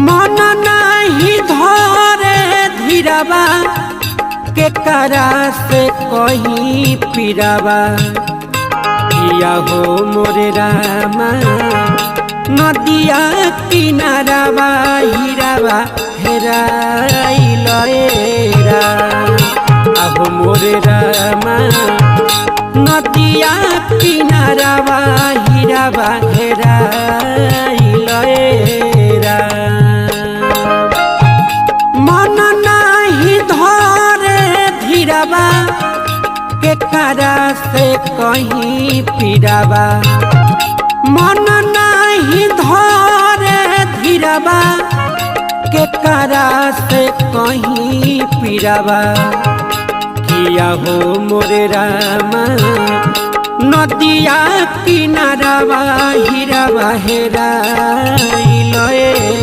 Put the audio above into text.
मन नहीं धरे धीराबा के करा से कहीं पीराबा किया हो मोरे रामा नदिया किनाराबा हीराबा हेराइल रा अब मोरे रामा नदिया किनाराबा हीराबा हेराइल रा मन नहीं धरे धीराबा के करा से कहीं पीराबा मन नहीं धरे धीराबा के करा से कहीं पीराबा किया हो मोरे रामा नदिया किनाराबा हीराबा हेराइल